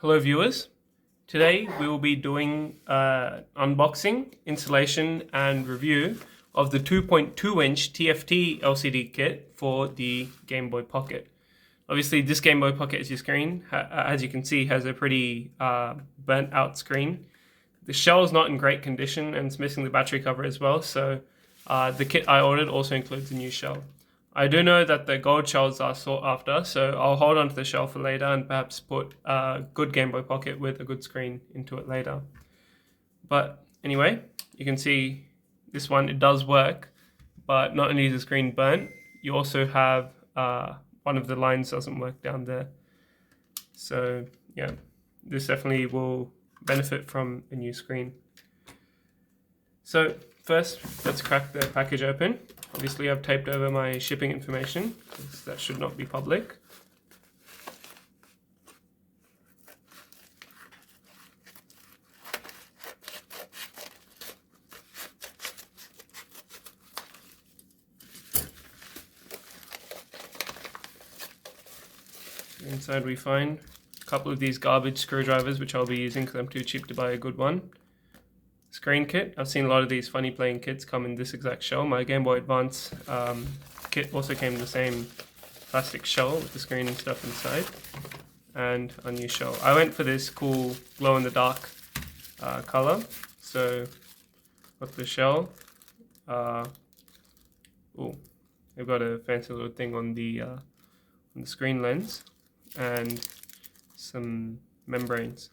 Hello viewers, today we will be doing unboxing, installation and review of the 2.2-inch TFT LCD kit for the Game Boy Pocket. Obviously this Game Boy Pocket, as you can see, has a pretty burnt out screen. The shell is not in great condition and it's missing the battery cover as well, so the kit I ordered also includes a new shell. I do know that the gold shells are sought after, so I'll hold on to the shell for later and perhaps put a good Game Boy Pocket with a good screen into it later. But anyway, you can see this one, it does work, but not only is the screen burnt, you also have one of the lines doesn't work down there. So yeah, this definitely will benefit from a new screen. So first, let's crack the package open. Obviously, I've taped over my shipping information, because that should not be public. Inside we find a couple of these garbage screwdrivers, which I'll be using because I'm too cheap to buy a good one. Screen kit. I've seen a lot of these funny playing kits come in this exact shell. My Game Boy Advance kit also came in the same plastic shell with the screen and stuff inside, and a new shell. I went for this cool glow-in-the-dark color, so got the shell. Oh, they've got a fancy little thing on the screen lens and some membranes.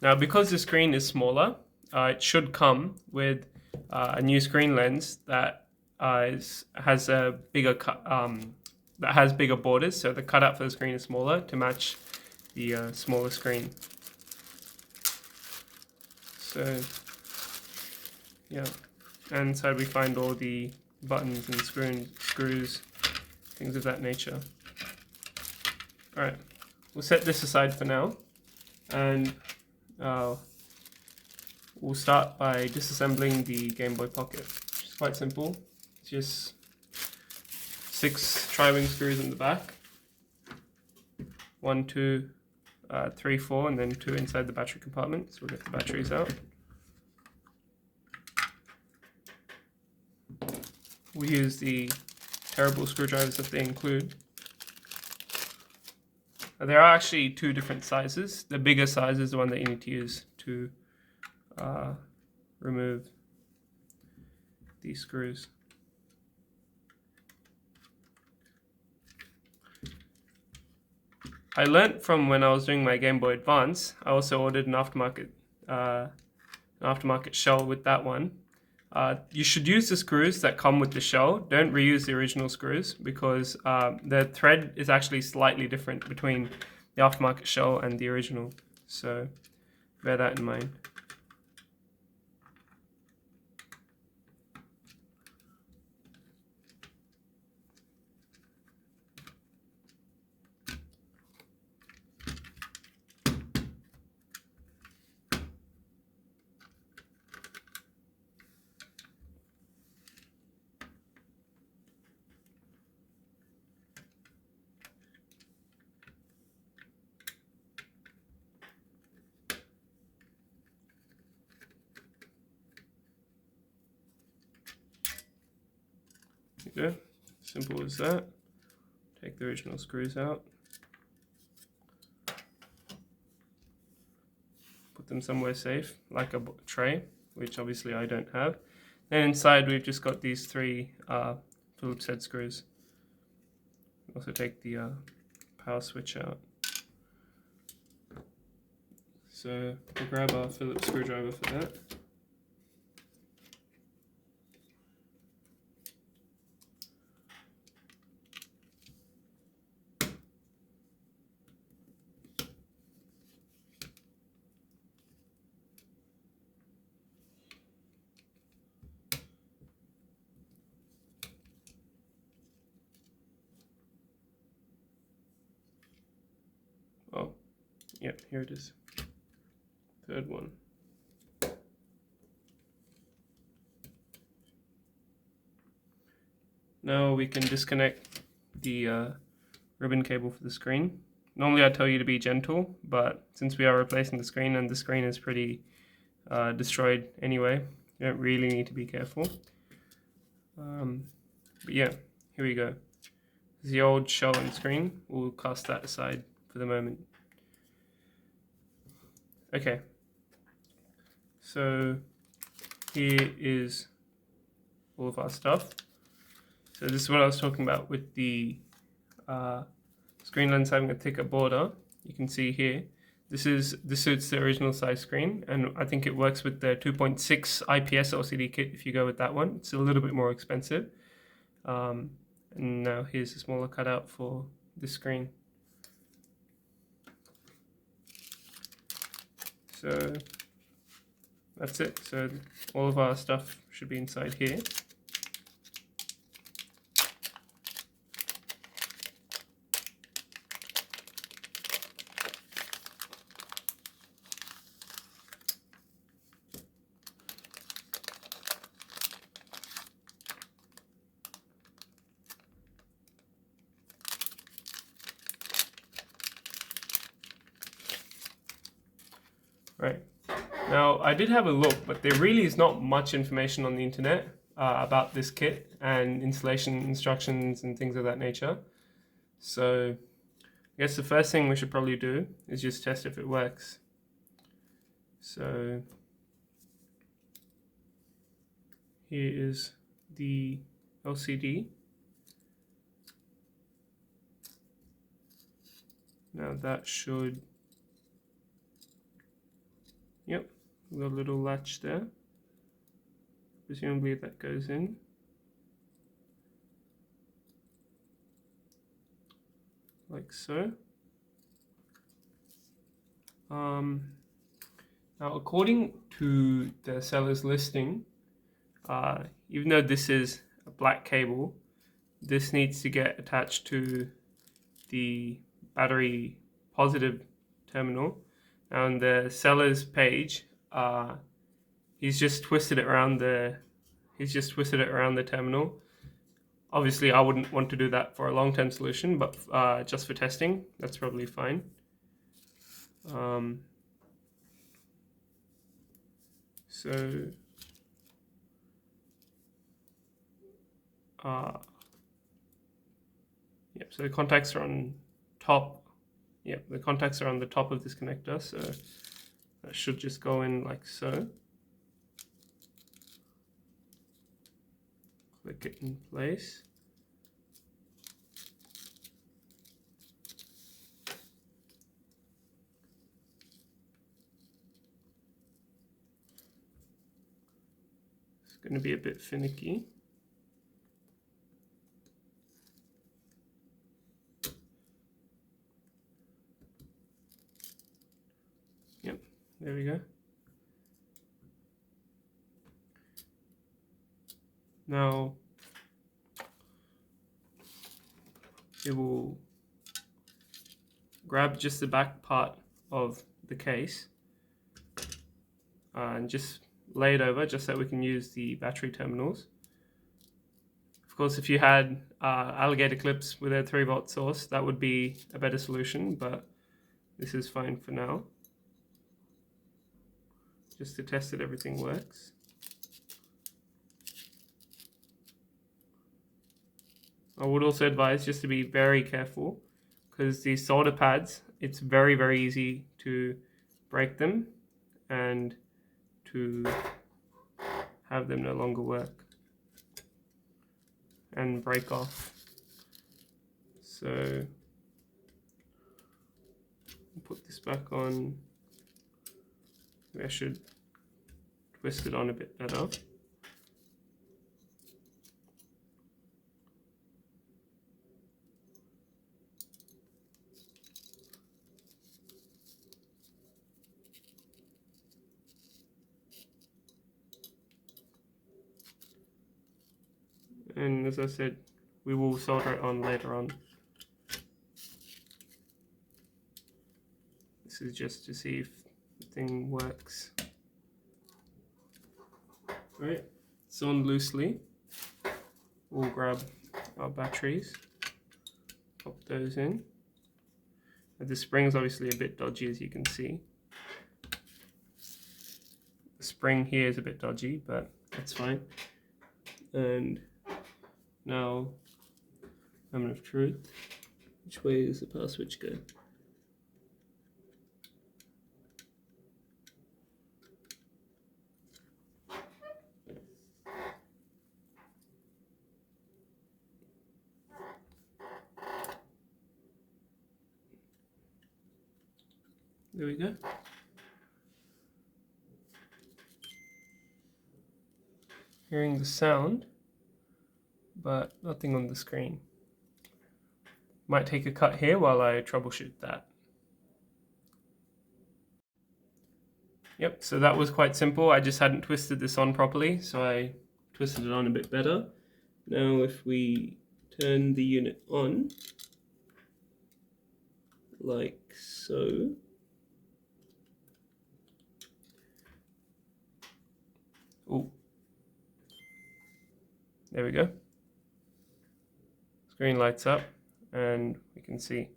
Now, because the screen is smaller, it should come with a new screen lens that has a bigger bigger borders, so the cutout for the screen is smaller to match the smaller screen. So yeah, and inside we find all the buttons and screws, things of that nature. All right, we'll set this aside for now, and we'll start by disassembling the Game Boy Pocket, which is quite simple. It's just 6 tri-wing screws in the back, 1, 2, 3, 4, and then 2 inside the battery compartment. So we'll get the batteries out. We use the terrible screwdrivers that they include. There are actually 2 different sizes. The bigger size is the one that you need to use to remove these screws. I learnt from when I was doing my Game Boy Advance, I also ordered an aftermarket shell with that one. You should use the screws that come with the shell. Don't reuse the original screws, because the thread is actually slightly different between the aftermarket shell and the original. So bear that in mind. There you go, simple as that. Take the original screws out, put them somewhere safe, like a tray, which obviously I don't have. Then inside we've just got these 3 Phillips head screws. Also take the power switch out. So we'll grab our Phillips screwdriver for that. Oh, yeah, here it is. 3rd one. Now we can disconnect the ribbon cable for the screen. Normally I tell you to be gentle, but since we are replacing the screen and the screen is pretty destroyed anyway, you don't really need to be careful. But yeah, here we go. This is the old shell and screen. We'll cast that aside for the moment. Okay, so here is all of our stuff. So this is what I was talking about with the screen lens having a thicker border. You can see here, this suits the original size screen, and I think it works with the 2.6 IPS LCD kit if you go with that one. It's a little bit more expensive. And now here's a smaller cutout for the screen. So that's it. So all of our stuff should be inside here. Right. Now, I did have a look, but there really is not much information on the internet about this kit and installation instructions and things of that nature. So I guess the first thing we should probably do is just test if it works. So here is the LCD. Now that should, yep, the little latch there. Presumably that goes in. Like so. Now according to the seller's listing, even though this is a black cable, this needs to get attached to the battery positive terminal. On the seller's page, he's just twisted it around the terminal. Obviously, I wouldn't want to do that for a long-term solution, but just for testing, that's probably fine. Yep, so the contacts are on top. Yep, the contacts are on the top of this connector, so that should just go in like so. Click it in place. It's going to be a bit finicky. Yep, there we go. Now it will grab just the back part of the case and just lay it over just so we can use the battery terminals. Of course, if you had alligator clips with a 3-volt source, that would be a better solution, but this is fine for now. Just to test that everything works. I would also advise just to be very careful, because these solder pads, it's very, very easy to break them and to have them no longer work and break off. So put this back on. Maybe I should twist it on a bit better. And as I said, we will solder it on later on. This is just to see if the thing works. Alright, it's on loosely. We'll grab our batteries, pop those in, The spring is obviously a bit dodgy, as you can see. The spring here is a bit dodgy, but that's fine. And now, moment of truth. Which way does the power switch go? There we go. Hearing the sound, but nothing on the screen. Might take a cut here while I troubleshoot that. Yep, so that was quite simple. I just hadn't twisted this on properly, so I twisted it on a bit better. Now if we turn the unit on, like so. Oh, there we go. Screen lights up and we can see.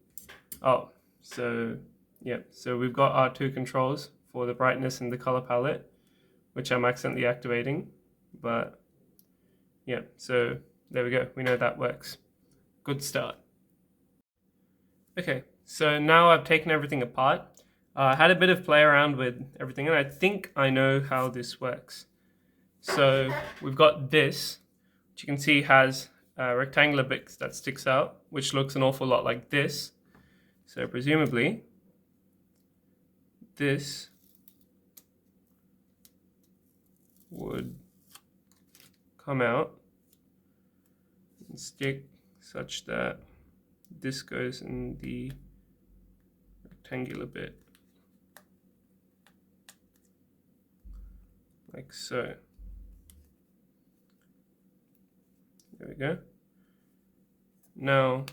Oh, so yeah, so we've got our two controls for the brightness and the color palette, which I'm accidentally activating, but yeah, so there we go. We know that works. Good start. Okay, so now I've taken everything apart. I had a bit of play around with everything, and I think I know how this works. So we've got this, which you can see has a rectangular bit that sticks out, which looks an awful lot like this. So presumably, this would come out and stick such that this goes in the rectangular bit, like so. There we go. Now,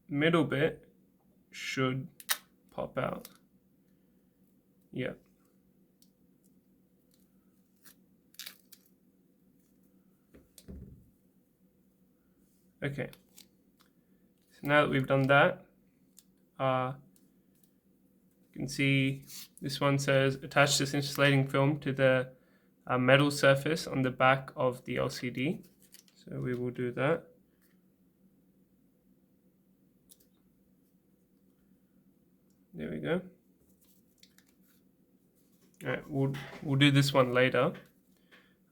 middle bit should pop out. Yeah. Okay. So now that we've done that, you can see this one says attach this insulating film to the metal surface on the back of the LCD. So we will do that. There we go. All right, we'll do this one later.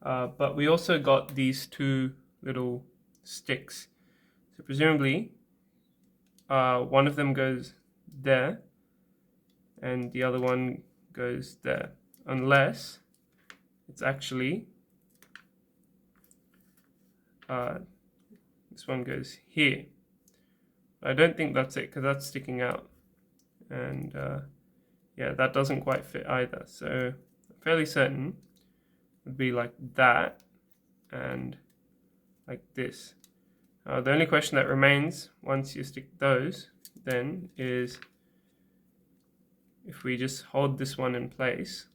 But we also got these two little sticks. So presumably, one of them goes there, and the other one goes there, unless it's actually this one goes here. I don't think that's it, because that's sticking out, and yeah, that doesn't quite fit either. So I'm fairly certain it would be like that and like this. The only question that remains once you stick those then is if we just hold this one in place,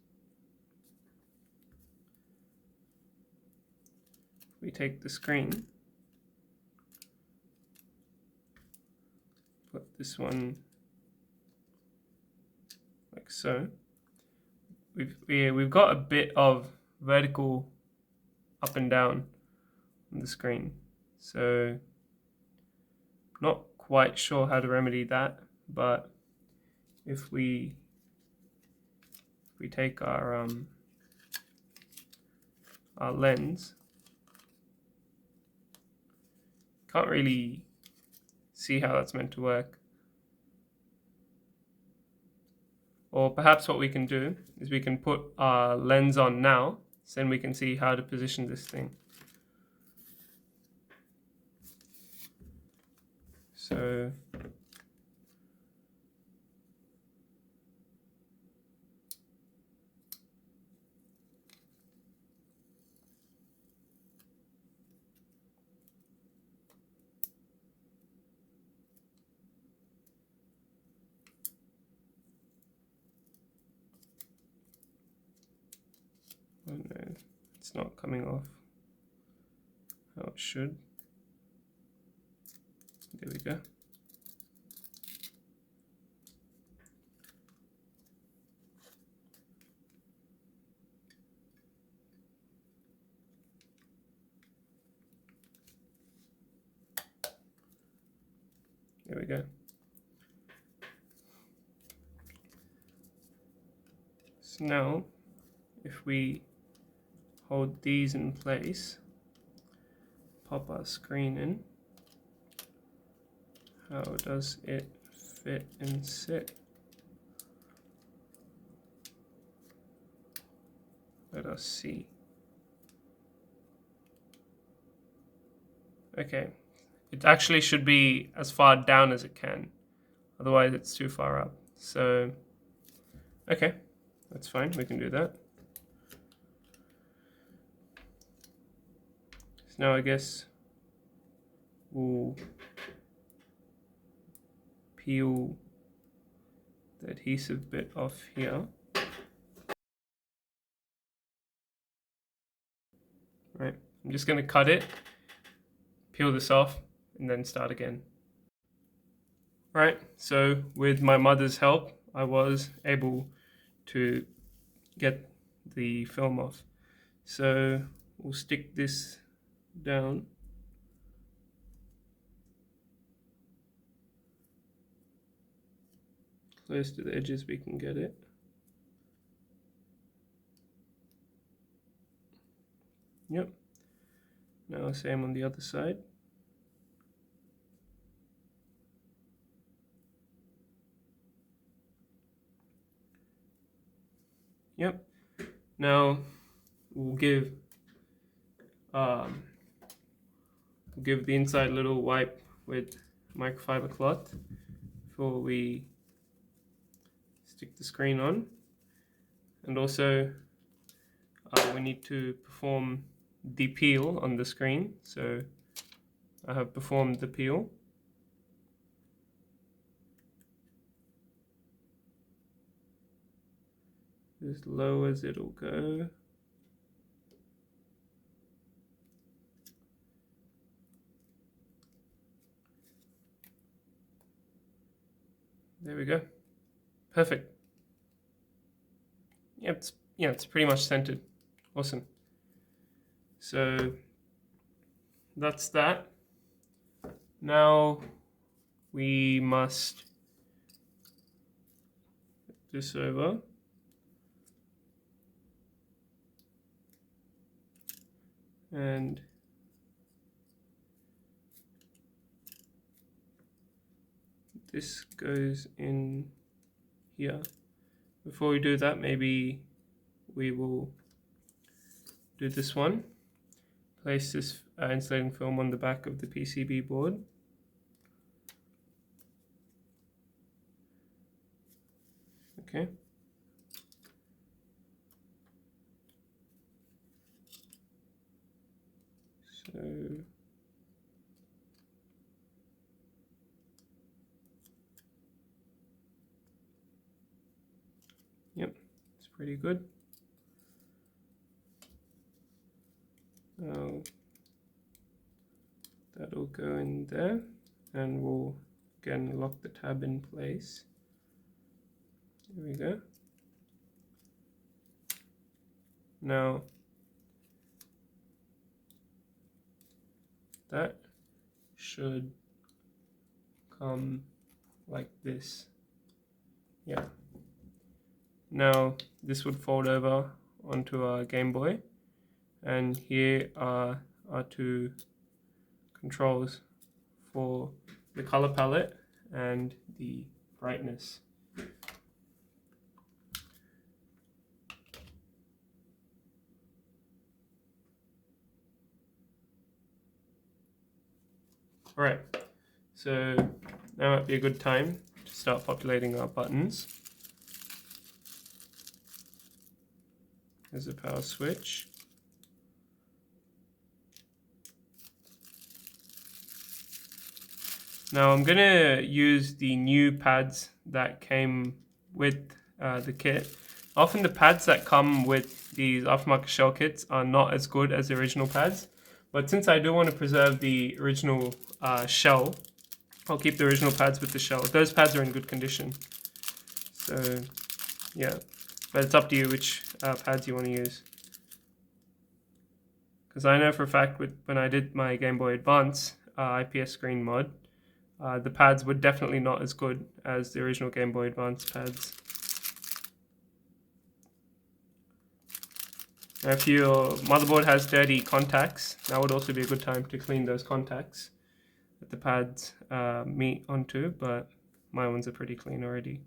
we take the screen, put this one like so. We've got a bit of vertical up and down on the screen, so not quite sure how to remedy that, but if we take our lens, can't really see how that's meant to work. Or perhaps what we can do is we can put our lens on now, so then we can see how to position this thing. So oh no, it's not coming off how it should. There we go. There we go. So now, if we hold these in place, pop our screen in, how does it fit and sit? Let us see. Okay, it actually should be as far down as it can, otherwise it's too far up. So, okay, that's fine, we can do that. So now I guess we'll peel the adhesive bit off here. Right, I'm just going to cut it, peel this off, and then start again. Right, so with my mother's help, I was able to get the film off. So we'll stick this down. Close to the edges we can get it. Yep. Now same on the other side. Yep. Now we'll give the inside a little wipe with microfiber cloth before we stick the screen on, and also we need to perform the peel on the screen. So I have performed the peel. As low as it'll go. There we go. Perfect. Yep, it's pretty much centered. Awesome. So that's that. Now we must flip this over. And this goes in here. Before we do that, maybe we will do this one. Place this insulating film on the back of the PCB board. Okay. So yep, it's pretty good. Now that'll go in there, and we'll again lock the tab in place. There we go. Now that should come like this. Yeah. Now this would fold over onto our Game Boy, and here are our two controls for the color palette and the brightness. Alright, so now might be a good time to start populating our buttons. There's a power switch. Now I'm going to use the new pads that came with the kit. Often the pads that come with these aftermarket shell kits are not as good as the original pads, but since I do want to preserve the original shell, I'll keep the original pads with the shell. Those pads are in good condition. So yeah, but it's up to you which pads you want to use. Because I know for a fact when I did my Game Boy Advance IPS screen mod, the pads were definitely not as good as the original Game Boy Advance pads. Now, if your motherboard has dirty contacts, that would also be a good time to clean those contacts that the pads meet onto, but my ones are pretty clean already.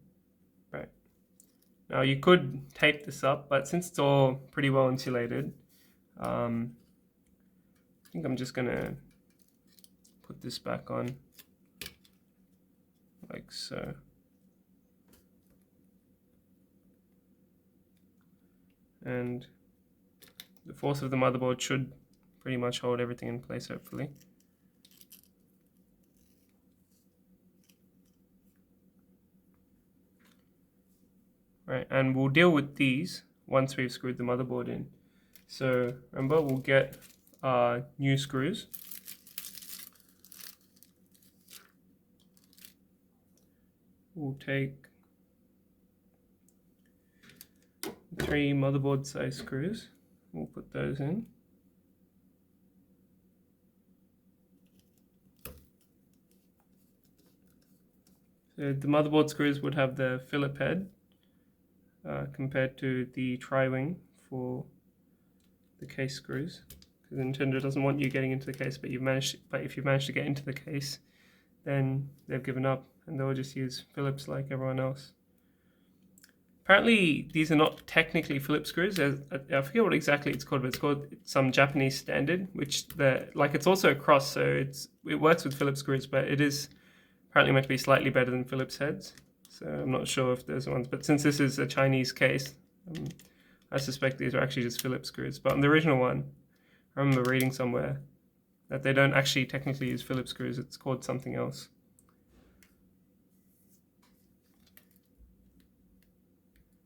Right. Now you could tape this up, but since it's all pretty well insulated, I think I'm just gonna put this back on like so. And the force of the motherboard should pretty much hold everything in place, hopefully. Right, and we'll deal with these once we've screwed the motherboard in. So remember, we'll get new screws. We'll take 3 motherboard size screws. We'll put those in. So the motherboard screws would have the Phillip head compared to the tri-wing for the case screws. Because Nintendo doesn't want you getting into the case, but if you've managed to get into the case, then they've given up and they'll just use Phillips like everyone else. Apparently, these are not technically Phillips screws. I forget what exactly it's called, but it's called some Japanese standard, which it's also a cross, so it works with Phillips screws, but it is apparently meant to be slightly better than Phillips heads. So I'm not sure if there's ones, but since this is a Chinese case, I suspect these are actually just Phillips screws. But on the original one, I remember reading somewhere that they don't actually technically use Phillips screws. It's called something else.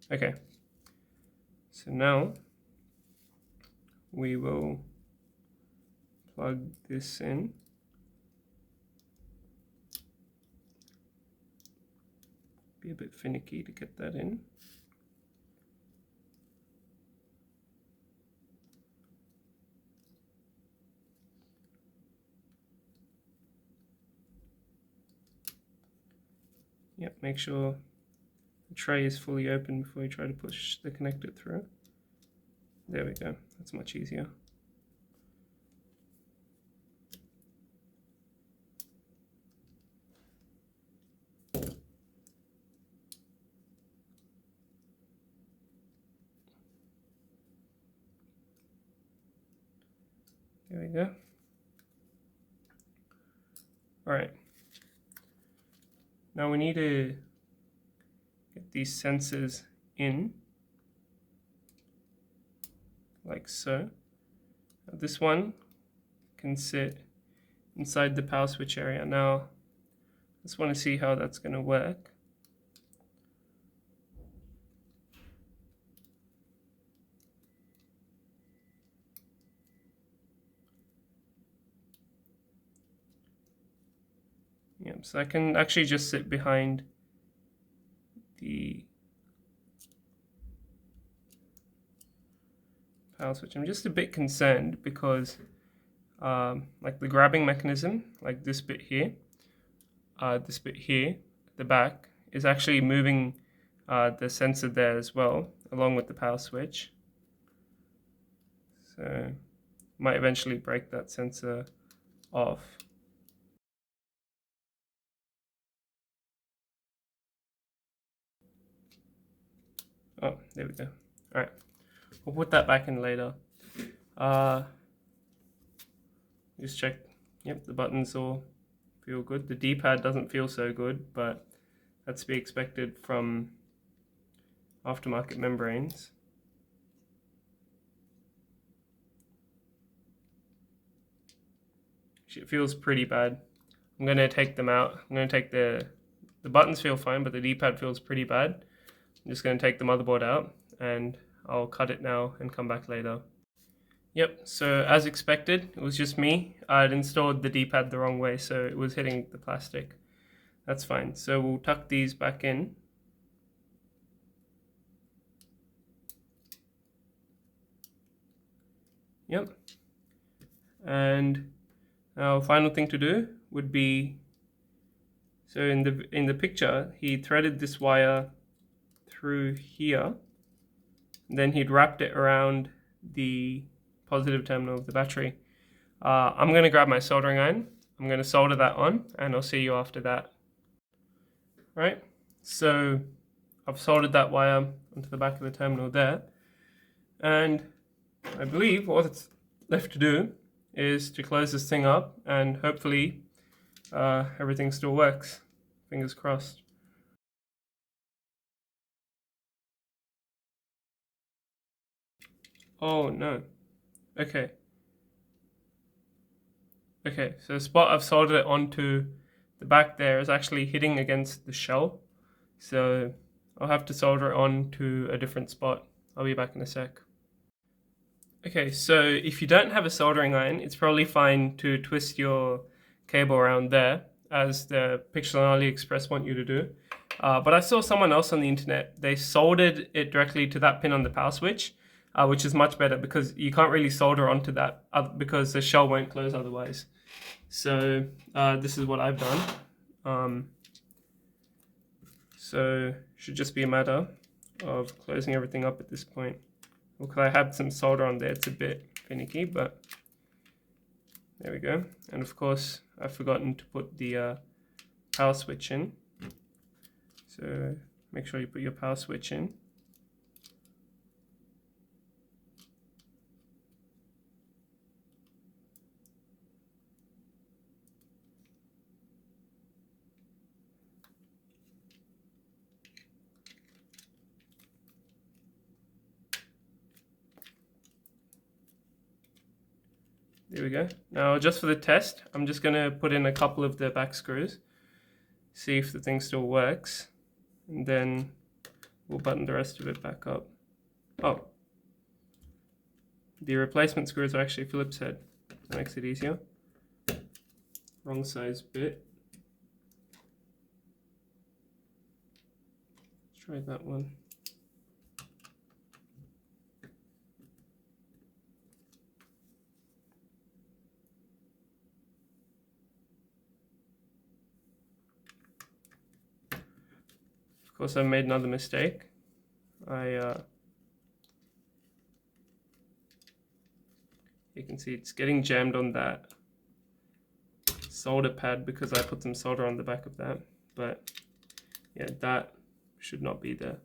Okay, so now we will plug this in. Be a bit finicky to get that in. Yep, make sure the tray is fully open before you try to push the connector through. There we go, that's much easier. There we go. All right. Now we need to get these sensors in, like so. Now this one can sit inside the power switch area. Now, I just want to see how that's going to work. Yep, so I can actually just sit behind the power switch. I'm just a bit concerned because like the grabbing mechanism, like this bit here at the back, is actually moving the sensor there as well, along with the power switch. So might eventually break that sensor off. Oh, there we go. All right, we'll put that back in later. Just check. Yep, the buttons all feel good. The D-pad doesn't feel so good, but that's to be expected from aftermarket membranes. It feels pretty bad. I'm going to take them out. I'm going to take the buttons feel fine, but the D-pad feels pretty bad. I'm just going to take the motherboard out and I'll cut it now and come back later. Yep, so as expected, it was just me. I'd installed the D-pad the wrong way, so it was hitting the plastic. That's fine. So we'll tuck these back in. Yep. And now final thing to do would be, so in the picture, he threaded this wire through here. Then he'd wrapped it around the positive terminal of the battery. I'm going to grab my soldering iron. I'm going to solder that on, and I'll see you after that. Right, so I've soldered that wire onto the back of the terminal there, and I believe all that's left to do is to close this thing up, and hopefully everything still works. Fingers crossed. Oh no. Okay, so the spot I've soldered it onto the back there is actually hitting against the shell, so I'll have to solder it on to a different spot. I'll be back in a sec. Okay, so if you don't have a soldering iron, it's probably fine to twist your cable around there, as the picture on AliExpress want you to do. But I saw someone else on the internet, they soldered it directly to that pin on the power switch, which is much better because you can't really solder onto that because the shell won't close otherwise. So this is what I've done. So should just be a matter of closing everything up at this point. Because I have some solder on there, it's a bit finicky, but there we go. And of course, I've forgotten to put the power switch in. So make sure you put your power switch in. There we go. Now just for the test, I'm just going to put in a couple of the back screws, see if the thing still works, and then we'll button the rest of it back up. Oh, the replacement screws are actually Phillips head. That makes it easier. Wrong size bit. Let's try that one. Of course, I made another mistake. You can see it's getting jammed on that solder pad because I put some solder on the back of that. But yeah, that should not be there.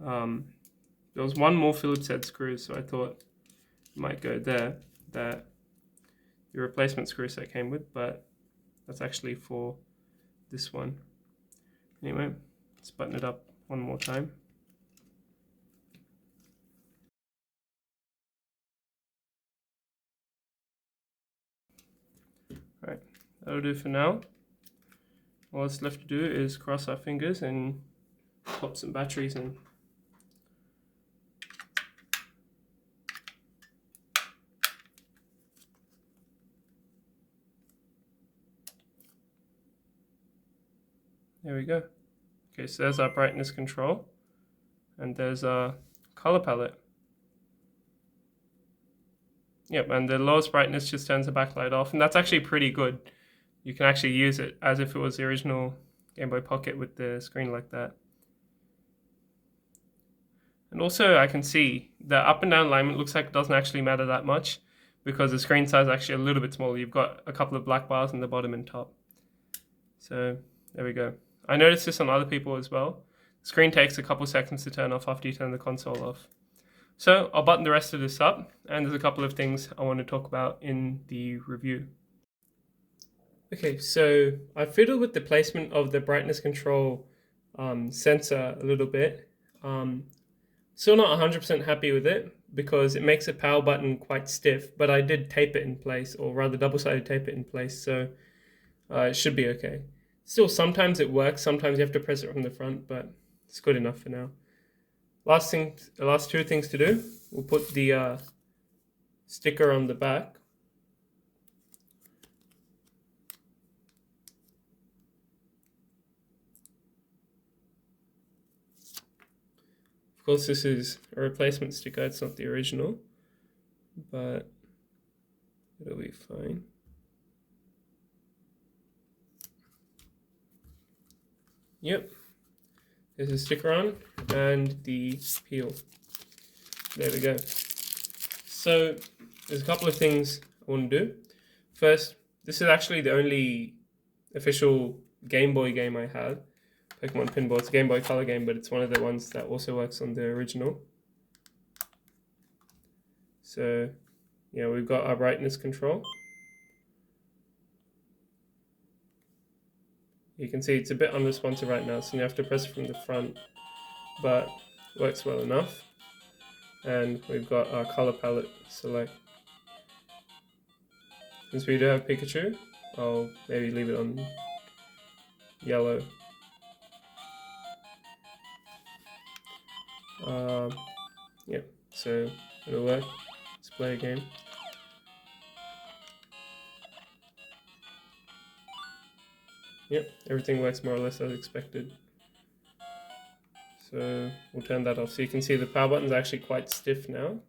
There was one more Phillips head screw, so I thought it might go there, that the replacement screw set came with, but that's actually for this one. Anyway, let's button it up one more time. Alright, that'll do for now. All that's left to do is cross our fingers and pop some batteries in. There we go. Okay, so there's our brightness control, and there's our color palette. Yep, and the lowest brightness just turns the backlight off, and that's actually pretty good. You can actually use it as if it was the original Game Boy Pocket with the screen like that. And also I can see the up and down alignment looks like it doesn't actually matter that much because the screen size is actually a little bit smaller. You've got a couple of black bars in the bottom and top. So there we go. I noticed this on other people as well. The screen takes a couple seconds to turn off after you turn the console off. So I'll button the rest of this up, and there's a couple of things I want to talk about in the review. Okay, so I fiddled with the placement of the brightness control sensor a little bit. Still not 100% happy with it because it makes the power button quite stiff, but I did tape it in place, or rather double-sided tape it in place, so it should be okay. Still, sometimes it works, sometimes you have to press it from the front, but it's good enough for now. Last two things to do, we'll put the sticker on the back. Of course, this is a replacement sticker, it's not the original, but it'll be fine. Yep, there's a sticker on and the peel. There we go. So there's a couple of things I want to do. First, this is actually the only official Game Boy game I have. Pokemon Pinball. It's a Game Boy Color game, but it's one of the ones that also works on the original. So, yeah, we've got our brightness control. You can see it's a bit unresponsive right now, so you have to press it from the front, but works well enough. And we've got our color palette select. Since we do have Pikachu, I'll maybe leave it on yellow. Yep, so it'll work. Let's play a game. Yep, everything works more or less as expected. So we'll turn that off. So you can see the power button's actually quite stiff now,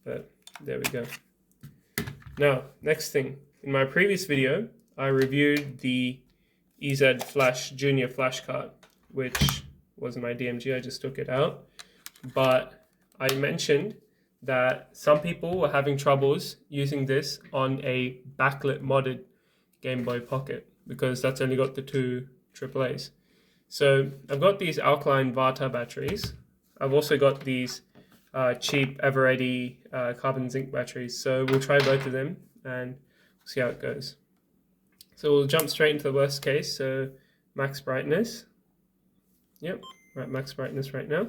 but there we go. Now, next thing. In my previous video, I reviewed the EZ Flash Junior Flash card, which was my DMG. I just took it out. But I mentioned that some people were having troubles using this on a backlit modded Game Boy Pocket because that's only got the 2 AAAs. So I've got these alkaline Vata batteries. I've also got these cheap Eveready carbon zinc batteries. So we'll try both of them and see how it goes. So we'll jump straight into the worst case. So max brightness. Yep, we're at max brightness right now.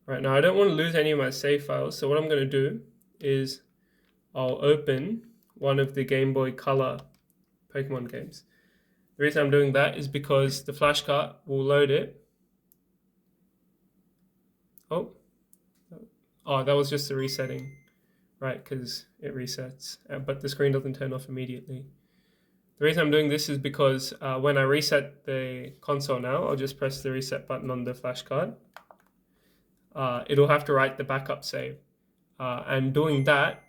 Right now I don't want to lose any of my save files. So what I'm going to do is I'll open one of the Game Boy Color Pokemon games. The reason I'm doing that is because the flash card will load it. Oh, that was just the resetting, right? Because it resets, but the screen doesn't turn off immediately. The reason I'm doing this is because when I reset the console now, I'll just press the reset button on the flash card. It'll have to write the backup save, and doing that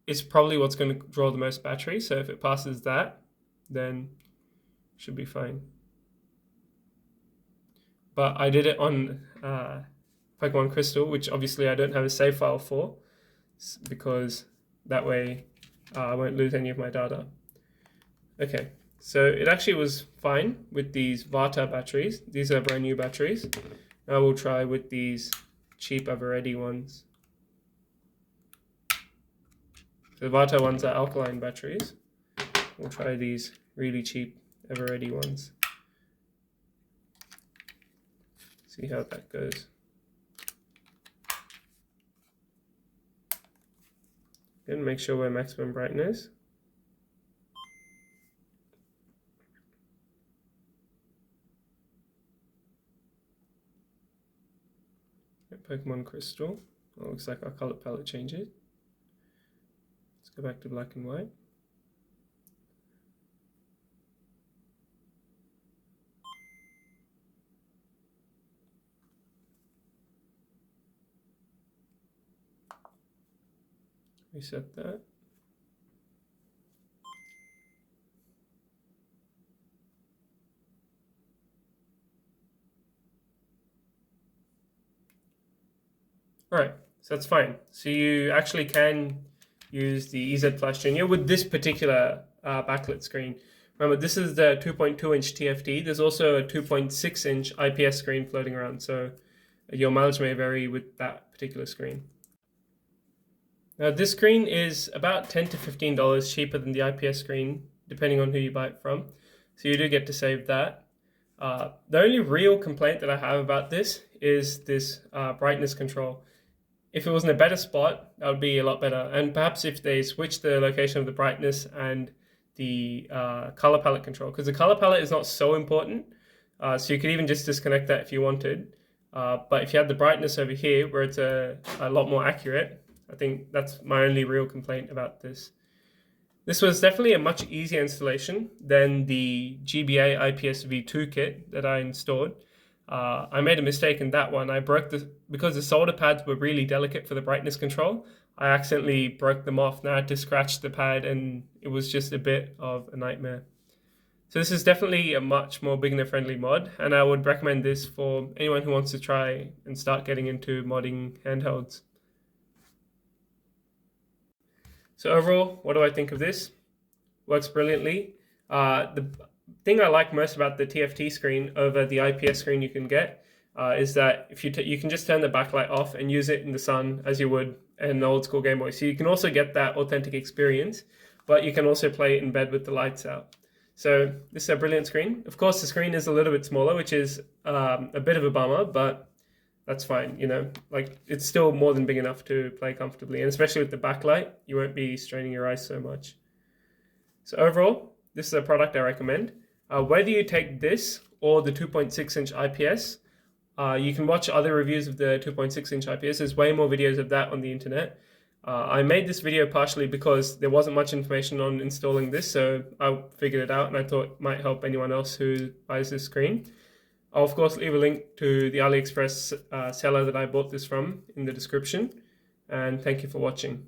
is probably what's going to draw the most battery. So if it passes that, then it should be fine. But I did it on Pokemon Crystal, which obviously I don't have a save file for, because that way I won't lose any of my data. Okay, so it actually was fine with these Vata batteries. These are brand new batteries. Now we'll try with these cheap Eveready ones. The Vata ones are alkaline batteries. We'll try these really cheap Eveready ones. See how that goes. Good, make sure we're maximum brightness. Pokemon Crystal. Oh, looks like our color palette changes. Let's go back to black and white. Reset that. Alright, so that's fine. So you actually can use the EZ Flash Junior with this particular backlit screen. Remember, this is the 2.2-inch TFT. There's also a 2.6-inch IPS screen floating around, so your mileage may vary with that particular screen. Now, this screen is about $10 to $15 cheaper than the IPS screen, depending on who you buy it from. So you do get to save that. The only real complaint that I have about this is this brightness control. If it was in a better spot, that would be a lot better. And perhaps if they switch the location of the brightness and the color palette control, because the color palette is not so important. So you could even just disconnect that if you wanted. But if you had the brightness over here where it's a lot more accurate, I think that's my only real complaint about this. This was definitely a much easier installation than the GBA IPS V2 kit that I installed. I made a mistake in that one. I broke because the solder pads were really delicate for the brightness control. I accidentally broke them off and I had to scratch the pad, and it was just a bit of a nightmare. So this is definitely a much more beginner friendly mod, and I would recommend this for anyone who wants to try and start getting into modding handhelds. So overall, what do I think of this? Works brilliantly. The thing I like most about the TFT screen over the IPS screen you can get is that if you can just turn the backlight off and use it in the sun as you would an old school Game Boy. So you can also get that authentic experience, but you can also play it in bed with the lights out. So this is a brilliant screen. Of course, the screen is a little bit smaller, which is a bit of a bummer, but that's fine. You know, like it's still more than big enough to play comfortably, and especially with the backlight, you won't be straining your eyes so much. So overall, this is a product I recommend. Whether you take this or the 2.6-inch IPS, you can watch other reviews of the 2.6-inch IPS. There's way more videos of that on the internet. I made this video partially because there wasn't much information on installing this, so I figured it out and I thought it might help anyone else who buys this screen. I'll of course leave a link to the AliExpress seller that I bought this from in the description, and thank you for watching.